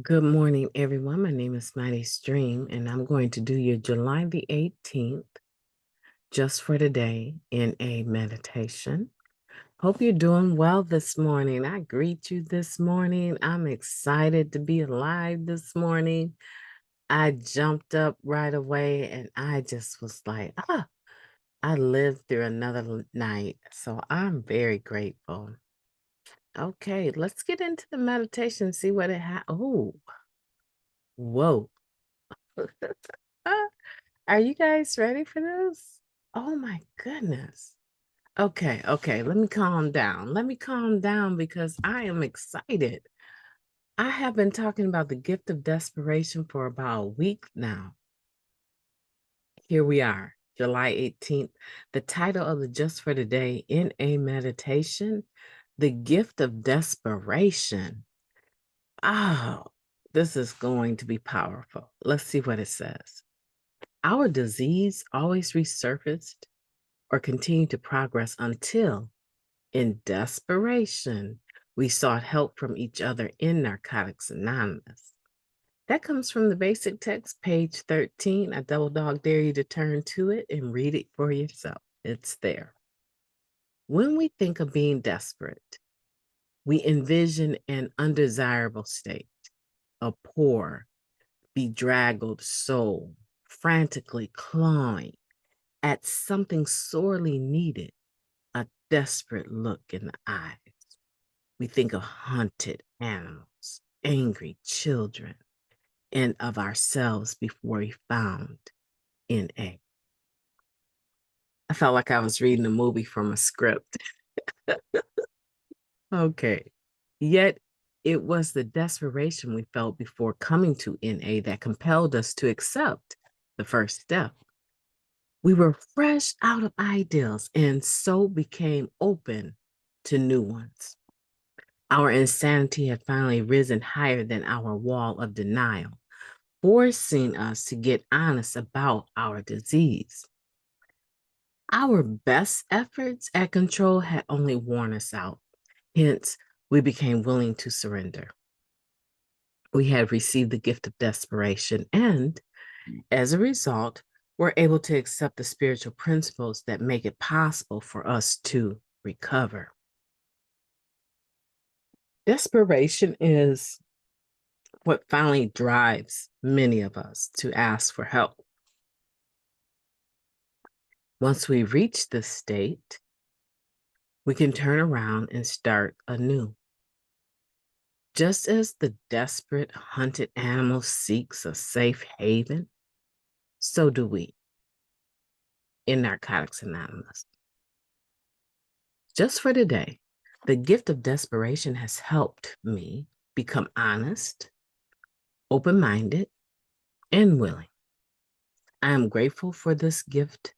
Good morning, everyone. My name is Mighty Stream, and I'm going to do your July the 18th, just for today, in a meditation. Hope you're doing well this morning. I greet you this morning. I'm excited to be alive this morning. I jumped up right away and I just was like, I lived through another night. So I'm very grateful. Okay, let's get into the meditation, see what it has. Oh, whoa. Are you guys ready for this? Oh my goodness. Okay, let me calm down. Let me calm down because I am excited. I have been talking about the gift of desperation for about a week now. Here we are, July 18th. The title of the Just for Today in a Meditation, The Gift of Desperation. Oh, this is going to be powerful. Let's see what it says. Our disease always resurfaced or continued to progress until, in desperation, we sought help from each other in Narcotics Anonymous. That comes from the basic text, page 13. I double dog dare you to turn to it and read it for yourself. It's there. When we think of being desperate, we envision an undesirable state, a poor, bedraggled soul frantically clawing at something sorely needed, a desperate look in the eyes. We think of hunted animals, angry children, and of ourselves before we found NA. I felt like I was reading a movie from a script. Okay. Yet it was the desperation we felt before coming to NA that compelled us to accept the first step. We were fresh out of ideals and so became open to new ones. Our insanity had finally risen higher than our wall of denial, forcing us to get honest about our disease. Our best efforts at control had only worn us out. Hence, we became willing to surrender. We had received the gift of desperation, and as a result, we're able to accept the spiritual principles that make it possible for us to recover. Desperation is what finally drives many of us to ask for help. Once we reach this state, we can turn around and start anew. Just as the desperate hunted animal seeks a safe haven, so do we in Narcotics Anonymous. Just for today, the gift of desperation has helped me become honest, open-minded, and willing. I am grateful for this gift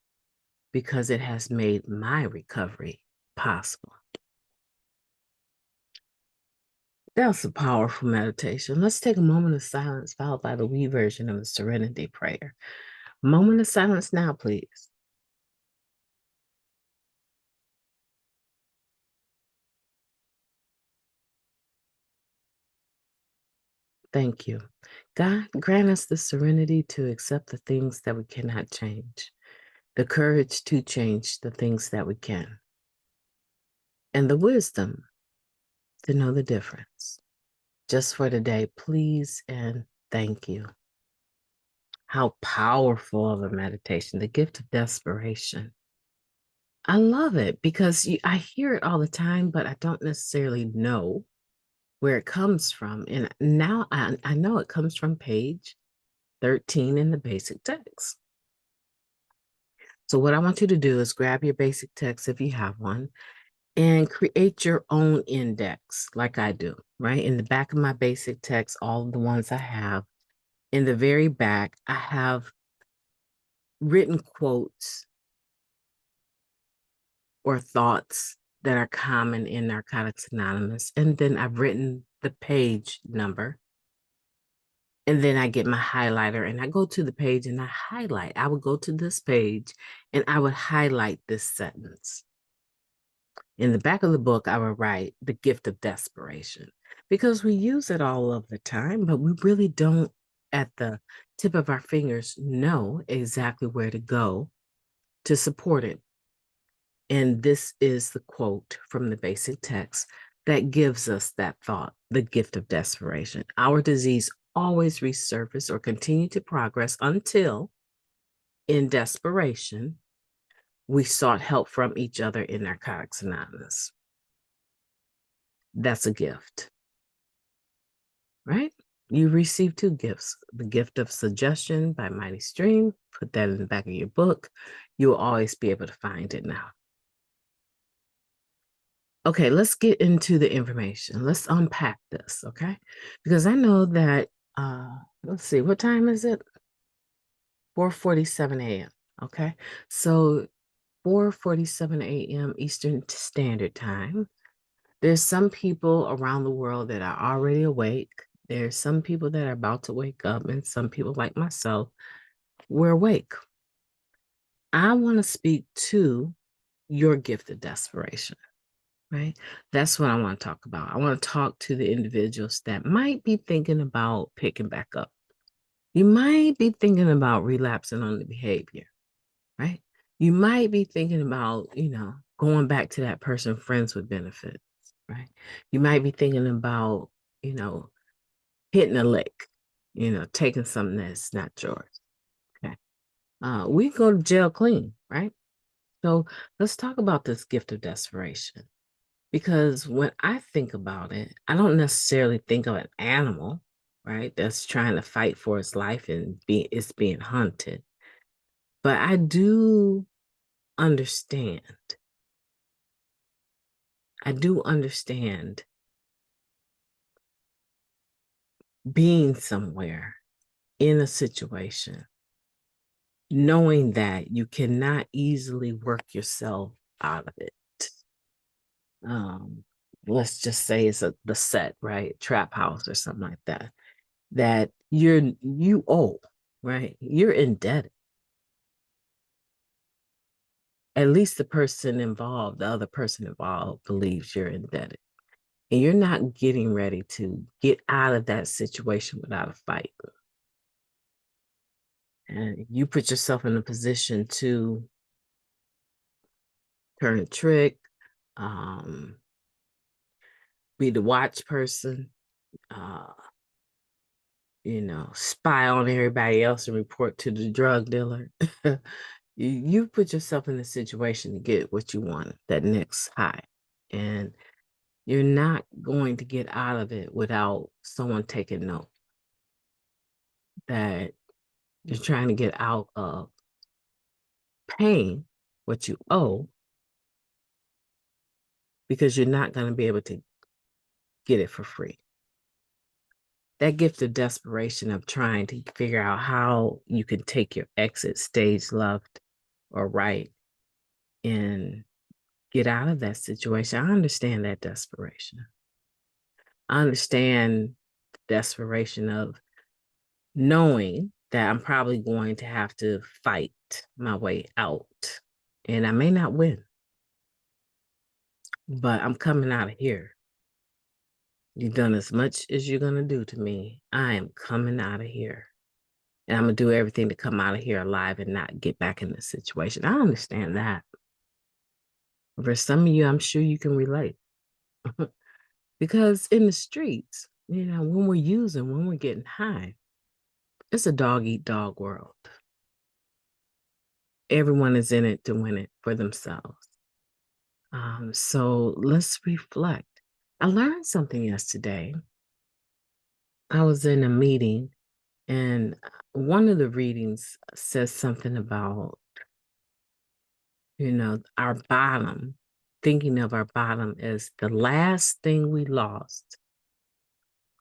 because it has made my recovery possible. That was a powerful meditation. Let's take a moment of silence, followed by the we version of the Serenity Prayer. Moment of silence now, please. Thank you. God, grant us the serenity to accept the things that we cannot change, the courage to change the things that we can, and the wisdom to know the difference. Just for today, please and thank you. How powerful of a meditation, the gift of desperation. I love it because I hear it all the time, but I don't necessarily know where it comes from. And now I know it comes from page 13 in the basic text. So what I want you to do is grab your basic text if you have one and create your own index like I do, right? In the back of my basic text, all of the ones I have, in the very back, I have written quotes or thoughts that are common in Narcotics Anonymous. And then I've written the page number. And then I get my highlighter and I go to the page and I highlight. I would go to this page and I would highlight this sentence. In the back of the book, I would write the gift of desperation because we use it all of the time, but we really don't, at the tip of our fingers, know exactly where to go to support it. And this is the quote from the basic text that gives us that thought, the gift of desperation. Our disease always resurface or continue to progress until, in desperation, we sought help from each other in Narcotics Anonymous. That's a gift, right? You receive two gifts: the gift of suggestion by Mighty Stream. Put that in the back of your book. You'll always be able to find it now. Okay, let's get into the information. Let's unpack this, okay? Because I know that, let's see, what time is it? 4:47 a.m., okay? So 4:47 a.m. Eastern Standard Time. There's some people around the world that are already awake. There's some people that are about to wake up, and some people like myself, we're awake. I want to speak to your gift of desperation, right? That's what I want to talk about. I want to talk to the individuals that might be thinking about picking back up. You might be thinking about relapsing on the behavior, right? You might be thinking about, going back to that person, friends with benefits, right? You might be thinking about, you know, hitting a lick, taking something that's not yours. Okay. We go to jail clean, right? So let's talk about this gift of desperation. Because when I think about it, I don't necessarily think of an animal, right, that's trying to fight for its life and it's being hunted. But I do understand. I do understand being somewhere in a situation, knowing that you cannot easily work yourself out of it. Um, let's just say it's the set, right? Trap house or something like that. That you owe, right? You're indebted. At least the other person involved believes you're indebted. And you're not getting ready to get out of that situation without a fight. And you put yourself in a position to turn a trick, um, be the watch person, uh, spy on everybody else and report to the drug dealer. You put yourself in a situation to get what you want, that next high. And you're not going to get out of it without someone taking note that you're trying to get out of paying what you owe because you're not going to be able to get it for free. That gift of desperation of trying to figure out how you can take your exit stage left or right and get out of that situation. I understand that desperation. I understand the desperation of knowing that I'm probably going to have to fight my way out. And I may not win, but I'm coming out of here. You've done as much as you're going to do to me. I am coming out of here. And I'm going to do everything to come out of here alive and not get back in this situation. I understand that. For some of you, I'm sure you can relate. Because in the streets, when we're getting high, it's a dog eat dog world. Everyone is in it to win it for themselves. So let's reflect. I learned something yesterday. I was in a meeting and one of the readings says something about, our bottom, thinking of our bottom as the last thing we lost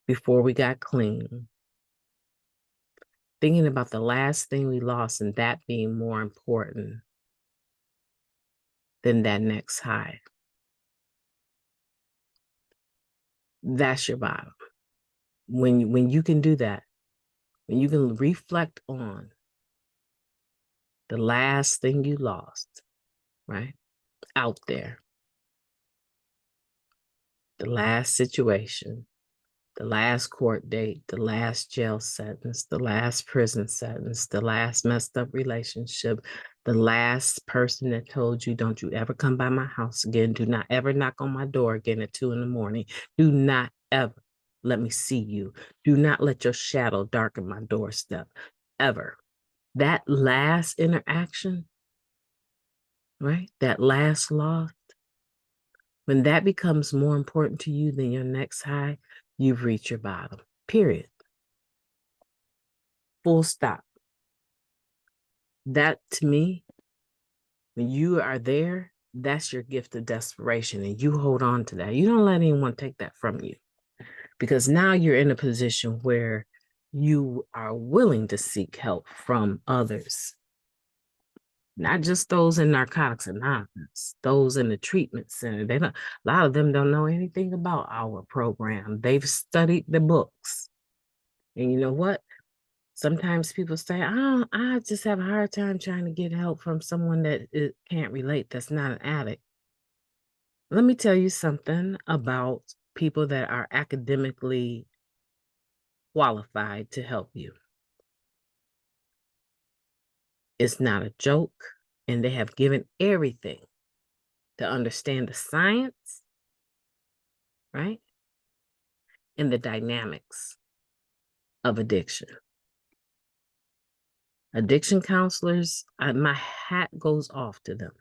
before we got clean. Thinking about the last thing we lost and that being more important than that next high. That's your bottom. When you can do that, when you can reflect on the last thing you lost, right? Out there. the last situation, the last court date, the last jail sentence, the last prison sentence, the last messed up relationship, the last person that told you, don't you ever come by my house again. Do not ever knock on my door again at 2 a.m. Do not ever let me see you. Do not let your shadow darken my doorstep, ever. That last interaction, right? That last loss, when that becomes more important to you than your next high, you've reached your bottom, period. Full stop. That to me, when you are there, that's your gift of desperation, and you hold on to that. You don't let anyone take that from you, because now you're in a position where you are willing to seek help from others, not just those in Narcotics Anonymous, those in the treatment center. They don't, a lot of them don't know anything about our program. They've studied the books. And you know what? Sometimes people say, oh, I just have a hard time trying to get help from someone that can't relate, that's not an addict. Let me tell you something about people that are academically qualified to help you. It's not a joke, and they have given everything to understand the science, right? And the dynamics of addiction. Addiction counselors, my hat goes off to them.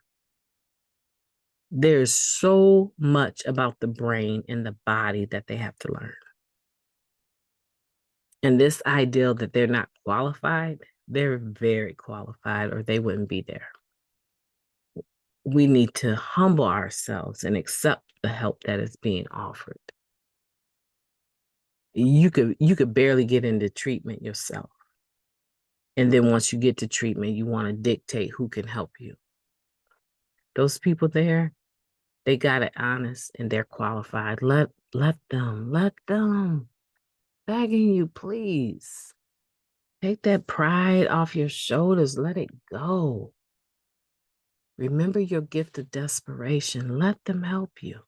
There's so much about the brain and the body that they have to learn. And this ideal that they're not qualified, they're very qualified, or they wouldn't be there. We need to humble ourselves and accept the help that is being offered. You could barely get into treatment yourself. And then once you get to treatment, you want to dictate who can help you. Those people there, they got it honest and they're qualified. Let them. Begging you, please. Take that pride off your shoulders. Let it go. Remember your gift of desperation. Let them help you.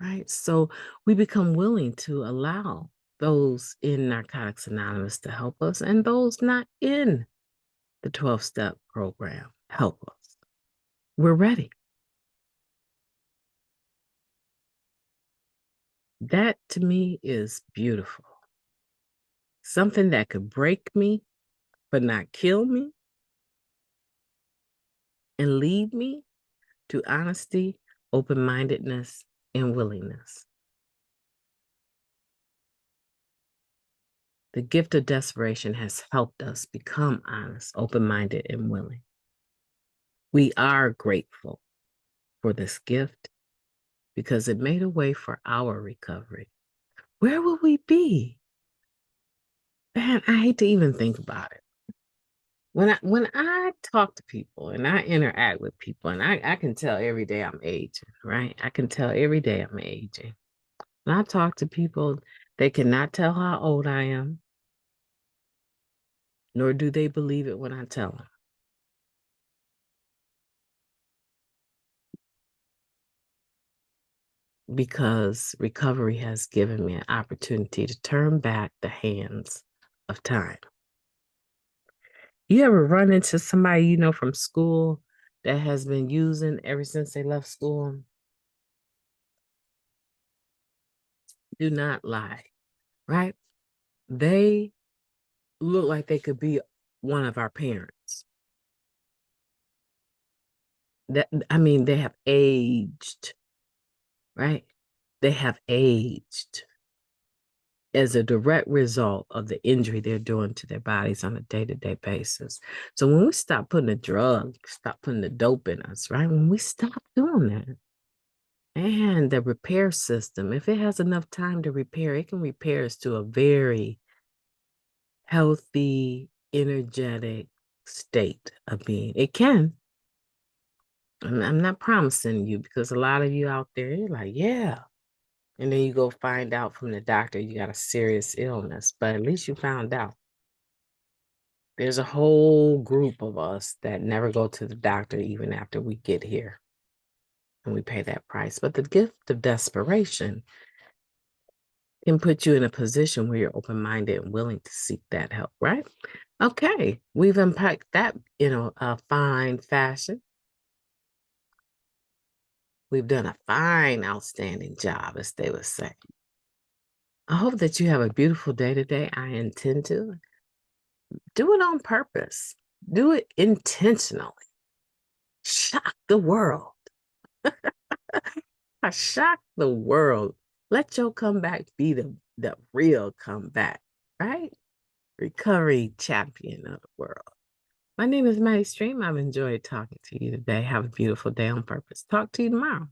Right? So we become willing to allow those in Narcotics Anonymous to help us, and those not in the 12-step program help us. We're ready. That to me is beautiful. Something that could break me, but not kill me, and lead me to honesty, open-mindedness, and willingness. The gift of desperation has helped us become honest, open-minded, and willing. We are grateful for this gift because it made a way for our recovery. Where would we be? Man, I hate to even think about it. When I talk to people and I interact with people, and I can tell every day I'm aging, right? I can tell every day I'm aging. When I talk to people, they cannot tell how old I am, nor do they believe it when I tell them. Because recovery has given me an opportunity to turn back the hands of time. You ever run into somebody you know from school that has been using ever since they left school? Do not lie, right? They look like they could be one of our parents. They have aged, right? They have aged as a direct result of the injury they're doing to their bodies on a day-to-day basis. So when we stop putting the drug, stop putting the dope in us, right? When we stop doing that, and the repair system, if it has enough time to repair, it can repair us to a very healthy, energetic state of being. It can. I'm not promising you, because a lot of you out there, you're like, yeah. And then you go find out from the doctor you got a serious illness, but at least you found out. There's a whole group of us that never go to the doctor even after we get here. and we pay that price. But the gift of desperation can put you in a position where you're open-minded and willing to seek that help, right? Okay, we've unpacked that in a fine fashion. We've done a fine, outstanding job, as they would say. I hope that you have a beautiful day today. I intend to. Do it on purpose. Do it intentionally. Shock the world. I shock the world. Let your comeback be the real comeback, right? Recovery champion of the world. My name is Maddie Stream. I've enjoyed talking to you today. Have a beautiful day on purpose. Talk to you tomorrow.